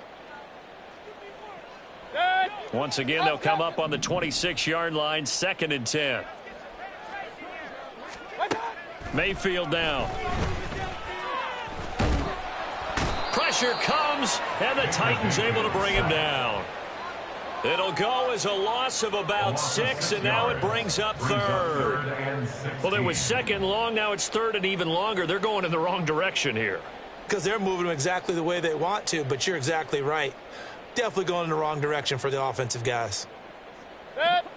Once again, they'll come up on the 26-yard line, 2nd and 10. Mayfield down. Pressure comes, and the Titans able to bring him down. It'll go as a loss of about 6, and now it brings up 3rd. Well, it was 2nd long, now it's 3rd and even longer. They're going in the wrong direction here. Because they're moving them exactly the way they want to, but you're exactly right. Definitely going in the wrong direction for the offensive guys.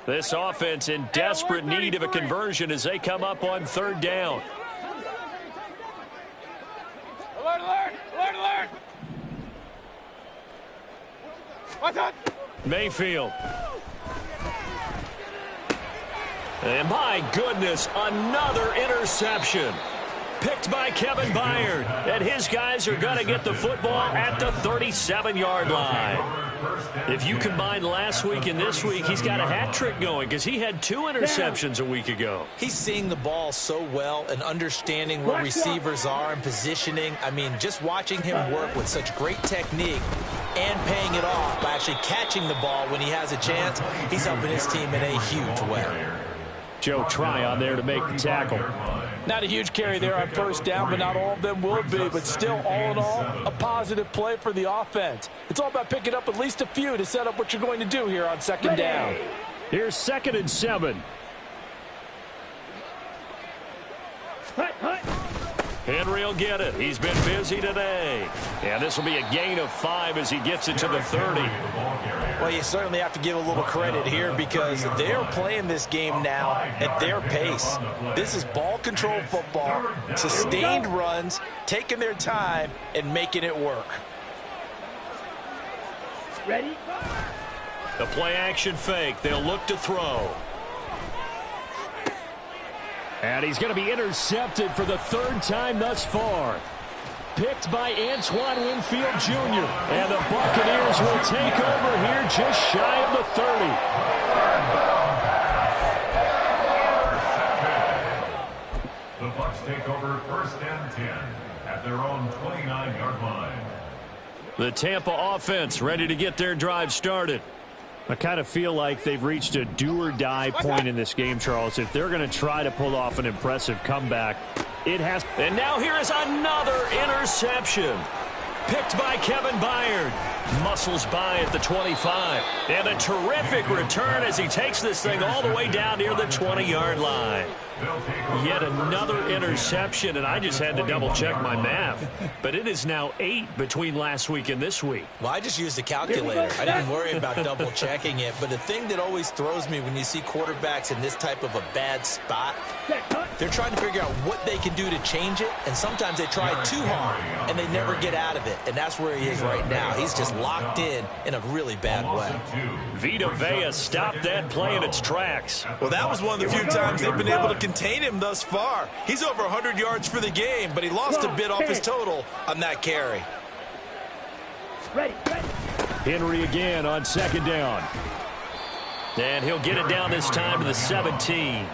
This offense in desperate need of a conversion as they come up on 3rd down. Alert, alert, alert, alert. Mayfield. And my goodness, another interception. Picked by Kevin Byard. And his guys are going to get the football at the 37-yard line. If you combine last week and this week, he's got a hat trick going because he had 2 interceptions a week ago. He's seeing the ball so well and understanding where receivers are and positioning. I mean, just watching him work with such great technique and paying it off by actually catching the ball when he has a chance, he's helping his team in a huge way. Joe Tryon there to make the tackle. Not a huge carry there on 1st down, but not all of them will be. But still, all in all, a positive play for the offense. It's all about picking up at least a few to set up what you're going to do here on 2nd down. Here's 2nd and 7. Henry will get it. He's been busy today. And this will be a gain of 5 as he gets it to the 30. Well, you certainly have to give a little credit here because they're playing this game now at their pace. This is ball control football, sustained runs, taking their time and making it work. Ready? The play action fake. They'll look to throw. And he's going to be intercepted for the 3rd time thus far. Picked by Antoine Winfield Jr. And the Buccaneers will take over here just shy of the 30. The Bucs take over 1st and 10 at their own 29-yard line. The Tampa offense ready to get their drive started. I kind of feel like they've reached a do-or-die point in this game, Charles. If they're going to try to pull off an impressive comeback, it has. And now here is another interception. Picked by Kevin Byard. Muscles by at the 25. And a terrific return as he takes this thing all the way down near the 20-yard line. Yet another interception, and I just had to double-check my math. But it is now 8 between last week and this week. Well, I just used a calculator. I didn't worry about double-checking it. But the thing that always throws me when you see quarterbacks in this type of a bad spot, they're trying to figure out what they can do to change it, and sometimes they try too hard, and they never get out of it. And that's where he is right now. He's just locked in a really bad way. Vita Vea stopped that play in its tracks. Well, that was one of the few times they've been able to contain him thus far. He's over 100 yards for the game, but he lost a bit off his total on that carry. Ready. Henry again on 2nd down. And he'll get it down this time to the 17.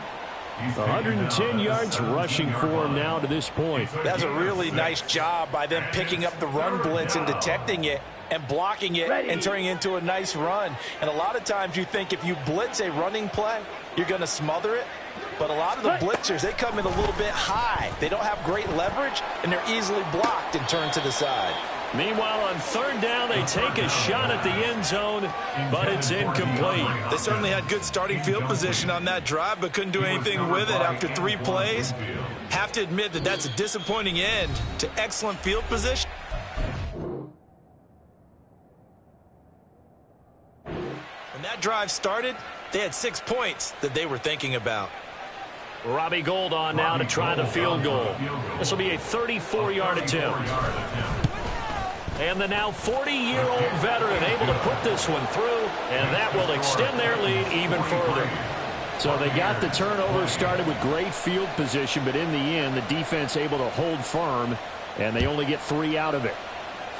110 yards rushing for him now to this point. That's a really nice job by them picking up the run blitz and detecting it and blocking it and turning it into a nice run. And a lot of times you think if you blitz a running play, you're going to smother it. But a lot of the blitzers, they come in a little bit high. They don't have great leverage, and they're easily blocked and turned to the side. Meanwhile, on 3rd down, they take a shot at the end zone, but it's incomplete. They certainly had good starting field position on that drive, but couldn't do anything with it after 3 plays. Have to admit that that's a disappointing end to excellent field position. When that drive started, they had 6 points that they were thinking about. Robbie Gould on now to try the field goal. This will be a 34-yard attempt. And the now 40-year-old veteran able to put this one through, and that will extend their lead even further. So they got the turnover, started with great field position, but in the end, the defense able to hold firm, and they only get 3 out of it.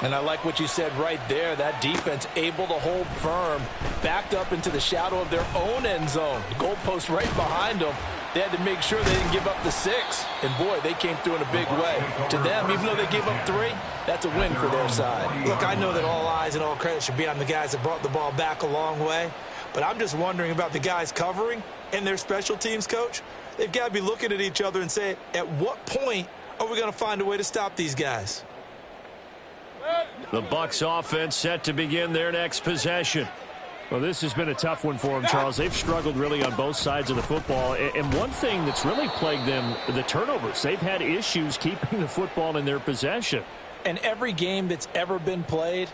And I like what you said right there. That defense able to hold firm, backed up into the shadow of their own end zone. The goalpost right behind them. They had to make sure they didn't give up the 6. And, boy, they came through in a big way. To them, even though they gave up 3, that's a win for their side. Look, I know that all eyes and all credit should be on the guys that brought the ball back a long way. But I'm just wondering about the guys covering and their special teams coach. They've got to be looking at each other and saying, at what point are we going to find a way to stop these guys? The Bucs offense set to begin their next possession. Well, this has been a tough one for them, Charles. They've struggled really on both sides of the football. And one thing that's really plagued them, the turnovers. They've had issues keeping the football in their possession. And every game that's ever been played,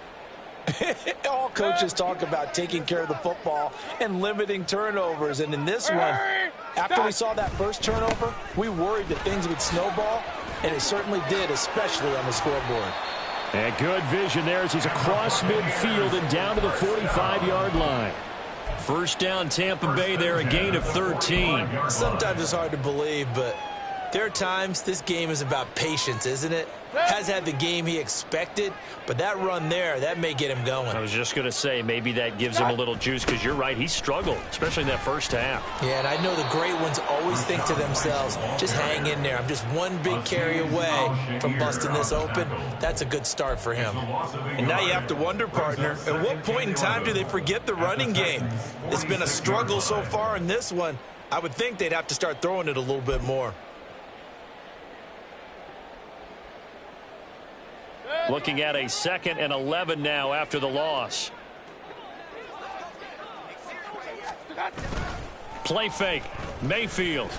all coaches talk about taking care of the football and limiting turnovers. And in this one, after we saw that first turnover, we worried that things would snowball, and it certainly did, especially on the scoreboard. And good vision there as he's across midfield and down to the 45-yard line. First down, Tampa Bay there, a gain of 13. Sometimes it's hard to believe, but there are times this game is about patience, isn't it? Has had the game he expected, but that run there, that may get him going. I was just going to say, maybe that gives him a little juice, because you're right, he struggled, especially in that first half. Yeah, and I know the great ones always think to themselves, just hang in there. I'm just one big carry away from busting this open. That's a good start for him. And now you have to wonder, partner, at what point in time do they forget the running game? It's been a struggle so far in this one. I would think they'd have to start throwing it a little bit more. Looking at a 2nd and 11 now after the loss. Play fake. Mayfield.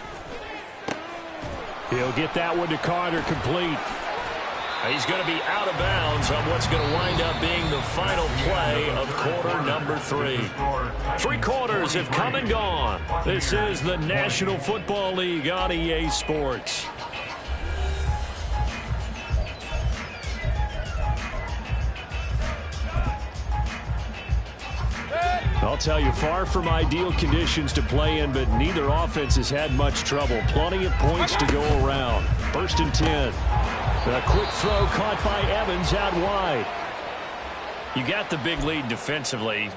He'll get that one to Carter, complete. He's going to be out of bounds on what's going to wind up being the final play of quarter number 3. 3 quarters have come and gone. This is the National Football League on EA Sports. I'll tell you, far from ideal conditions to play in, but neither offense has had much trouble. Plenty of points to go around. 1st and 10. A quick throw caught by Evans out wide. You got the big lead defensively.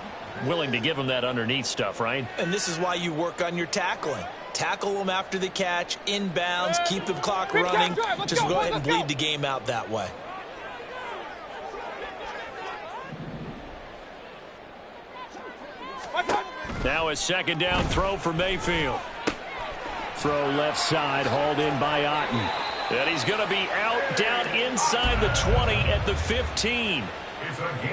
Willing to give him that underneath stuff, right? And this is why you work on your tackling. Tackle them after the catch, inbounds, keep the clock running. Just go ahead and bleed the game out that way. Now a 2nd down throw for Mayfield. Throw left side, hauled in by Otten. And he's going to be out down inside the 20 at the 15.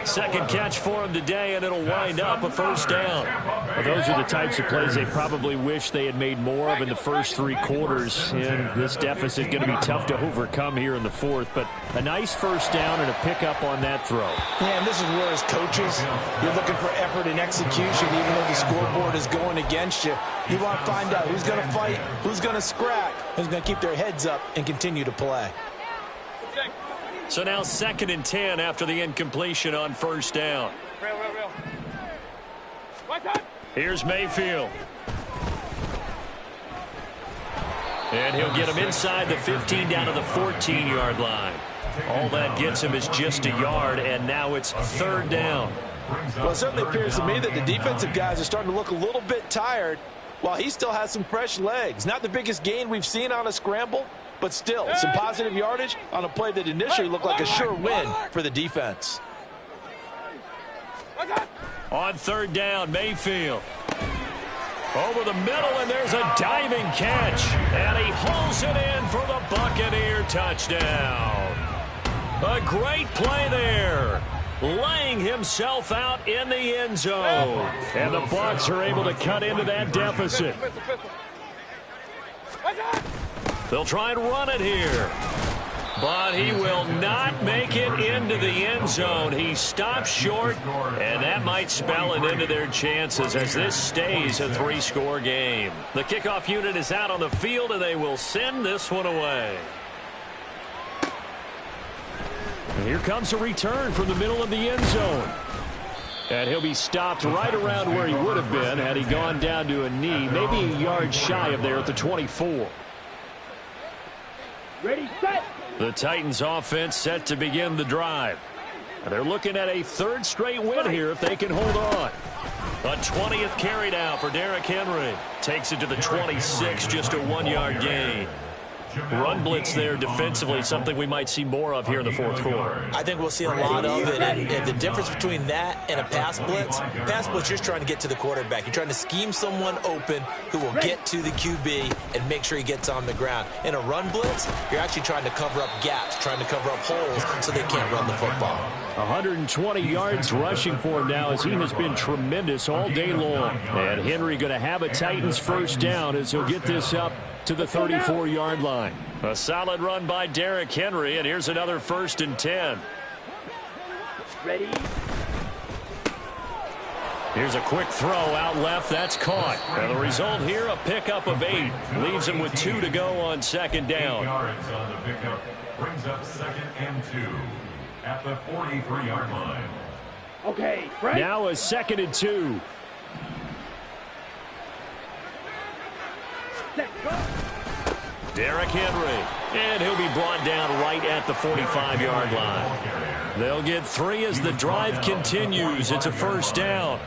2nd catch for him today, and it'll wind up a 1st down. Well, those are the types of plays they probably wish they had made more of in the first 3 quarters. And this deficit going to be tough to overcome here in the 4th. But a nice 1st down and a pickup on that throw. Yeah, and this is where, as coaches, you're looking for effort and execution, even though the scoreboard is going against you. You want to find out who's going to fight, who's going to scrap, who's going to keep their heads up and continue to play. So now 2nd and 10 after the incompletion on 1st down. Here's Mayfield. And he'll get him inside the 15 down to the 14-yard line. All that gets him is just a yard, and now it's 3rd down. Well, it certainly appears to me that the defensive guys are starting to look a little bit tired while he still has some fresh legs. Not the biggest gain we've seen on a scramble, but still, some positive yardage on a play that initially looked like a sure win for the defense. On 3rd down, Mayfield. Over the middle, and there's a diving catch. And he hauls it in for the Buccaneer touchdown. A great play there. Laying himself out in the end zone. And the Bucs are able to cut into that deficit. They'll try and run it here. But he will not make it into the end zone. He stops short, and that might spell an end to their chances as this stays a 3-score game. The kickoff unit is out on the field, and they will send this one away. And here comes a return from the middle of the end zone. And he'll be stopped right around where he would have been had he gone down to a knee, maybe a yard shy of there at the 24. Ready, set. The Titans offense set to begin the drive. They're looking at a third straight win here if they can hold on. A 20th carry now for Derrick Henry. Takes it to the 26, just a 1-yard gain. Run blitz there defensively, something we might see more of here in the fourth quarter. I think we'll see a lot of it. And the difference between that and a pass blitz, you're trying to get to the quarterback. You're trying to scheme someone open who will get to the QB and make sure he gets on the ground. In a run blitz, you're actually trying to cover up gaps, trying to cover up holes so they can't run the football. 120 yards rushing for him now as he has been tremendous all day long. And Henry going to have a Titans first down as he'll get this up to the 34-yard line. A solid run by Derrick Henry, and here's another 1st and 10. Ready. Here's a quick throw out left. That's caught. And the result here, a pickup of 8. Leaves him with 2 to go on 2nd down. 8 yards on the pickup brings up 2nd and 2 at the 43-yard line. Okay, right. Now a 2nd and 2. Set, go. Derrick Henry, and he'll be brought down right at the 45-yard line. They'll get 3 as the drive continues. It's a 1st down.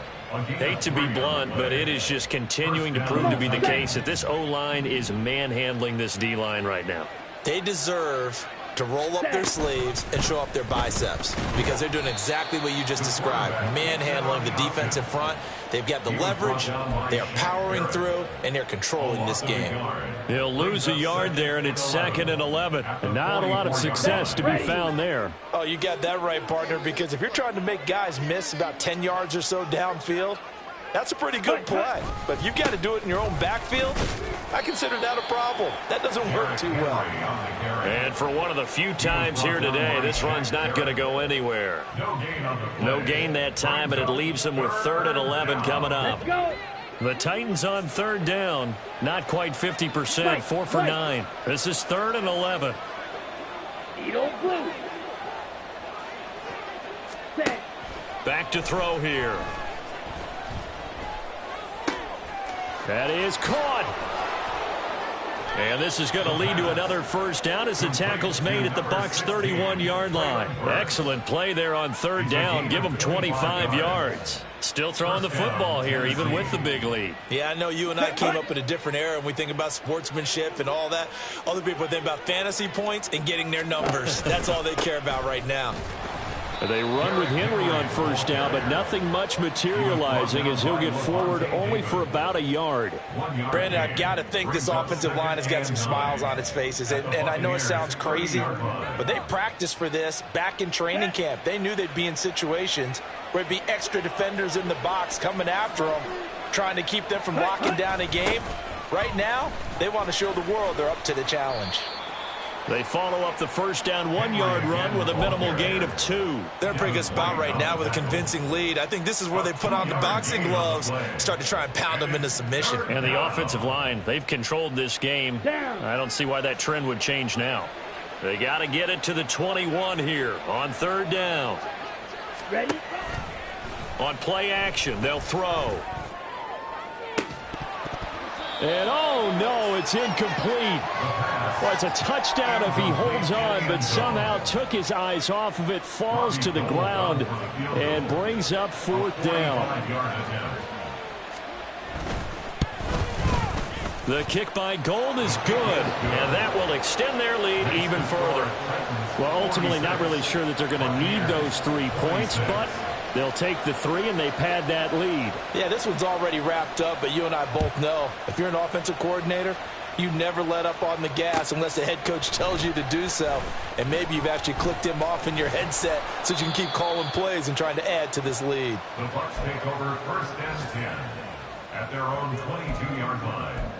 Hate to be blunt, but it is just continuing to prove to be the case that this O-line is manhandling this D-line right now. They deserve to roll up their sleeves and show up their biceps because they're doing exactly what you just described, manhandling the defense in front. They've got the leverage, they are powering through, and they're controlling this game. He'll lose a yard there, and it's 2nd and 11. And not a lot of success to be found there. Oh, you got that right, partner, because if you're trying to make guys miss about 10 yards or so downfield, that's a pretty good play. But if you've got to do it in your own backfield, I consider that a problem. That doesn't work too well. And for one of the few times here today, this run's not going to go anywhere. No gain that time, and it leaves them with 3rd and 11 coming up. The Titans on 3rd down. Not quite 50%, 4 for 9. This is 3rd and 11. Needle blue. Set. Back to throw here. That is caught. And this is going to lead to another 1st down as the tackle's made at the Bucs 31-yard line. Excellent play there on 3rd down. Give them 25 yards. Still throwing the football here, even with the big lead. Yeah, I know you and I came up in a different era, and we think about sportsmanship and all that. Other people think about fantasy points and getting their numbers. That's all they care about right now. They run with Henry on 1st down, but nothing much materializing as he'll get forward only for about a yard. Brandon, I've got to think this offensive line has got some smiles on its faces. And I know it sounds crazy, but they practiced for this back in training camp. They knew they'd be in situations where it'd be extra defenders in the box coming after them, trying to keep them from locking down a game. Right now, they want to show the world they're up to the challenge. They follow up the 1st down 1-yard run with a minimal gain of 2. They're in a pretty good spot right now with a convincing lead. I think this is where they put on the boxing gloves, start to try and pound them into submission. And the offensive line, they've controlled this game. I don't see why that trend would change now. They got to get it to the 21 here on 3rd down. Ready? On play action, they'll throw. And oh no, it's incomplete. Well, it's a touchdown if he holds on, but somehow took his eyes off of it, falls to the ground, and brings up 4th down. The kick by Gold is good, and that will extend their lead even further. Well, ultimately not really sure that they're going to need those 3 points, but they'll take the 3 and they pad that lead. Yeah, this one's already wrapped up, but you and I both know if you're an offensive coordinator, you never let up on the gas unless the head coach tells you to do so. And maybe you've actually clicked him off in your headset so you can keep calling plays and trying to add to this lead. The Bucs take over 1st and 10 at their own 22-yard line.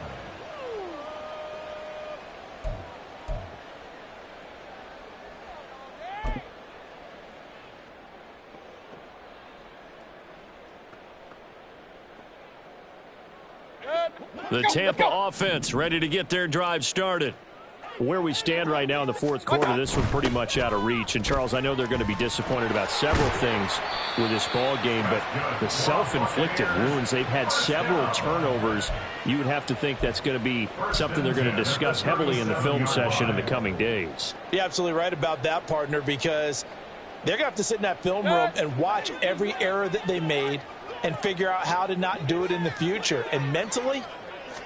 The Tampa offense ready to get their drive started. Where we stand right now in the fourth quarter, this one pretty much out of reach. And, Charles, I know they're going to be disappointed about several things with this ball game, but the self-inflicted wounds, they've had several turnovers. You would have to think that's going to be something they're going to discuss heavily in the film session in the coming days. You're absolutely right about that, partner, because they're going to have to sit in that film room and watch every error that they made and figure out how to not do it in the future. And mentally,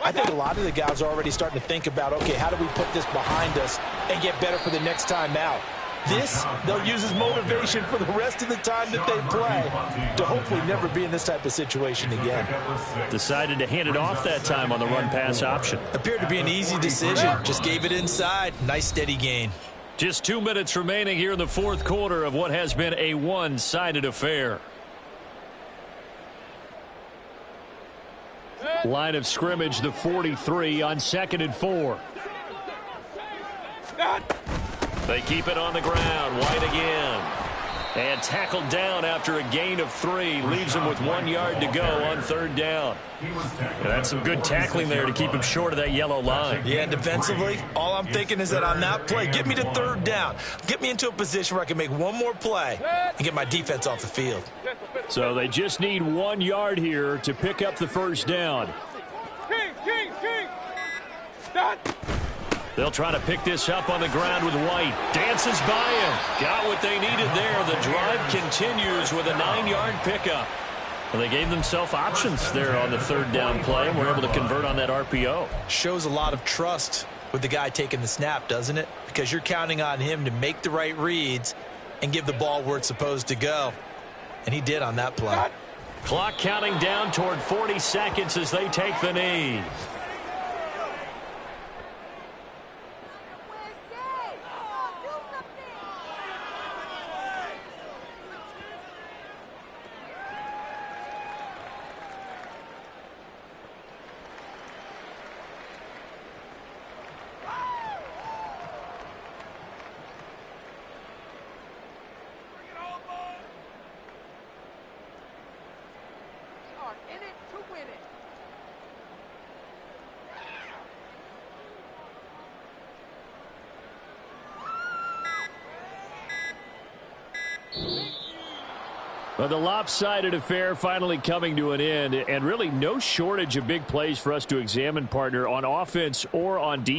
I think a lot of the guys are already starting to think about, okay, how do we put this behind us and get better for the next time out? This, they'll use as motivation for the rest of the time that they play to hopefully never be in this type of situation again. Decided to hand it off that time on the run-pass option. Appeared to be an easy decision. Just gave it inside. Nice steady gain. Just 2 minutes remaining here in the fourth quarter of what has been a one-sided affair. Line of scrimmage, the 43 on 2nd and 4. They keep it on the ground. White again. And tackled down after a gain of 3. Leaves him with 1 yard to go on 3rd down. And that's some good tackling there to keep him short of that yellow line. Yeah, defensively, all I'm thinking is that on that play, get me to 3rd down. Get me into a position where I can make one more play and get my defense off the field. So they just need 1 yard here to pick up the first down. They'll try to pick this up on the ground with White. Dances by him. Got what they needed there. The drive continues with a 9-yard pickup. Well, they gave themselves options there on the 3rd down play, and were able to convert on that RPO. Shows a lot of trust with the guy taking the snap, doesn't it? Because you're counting on him to make the right reads and give the ball where it's supposed to go. And he did on that play. Clock counting down toward 40 seconds as they take the knee. Well, the lopsided affair finally coming to an end, and really no shortage of big plays for us to examine, partner, on offense or on defense.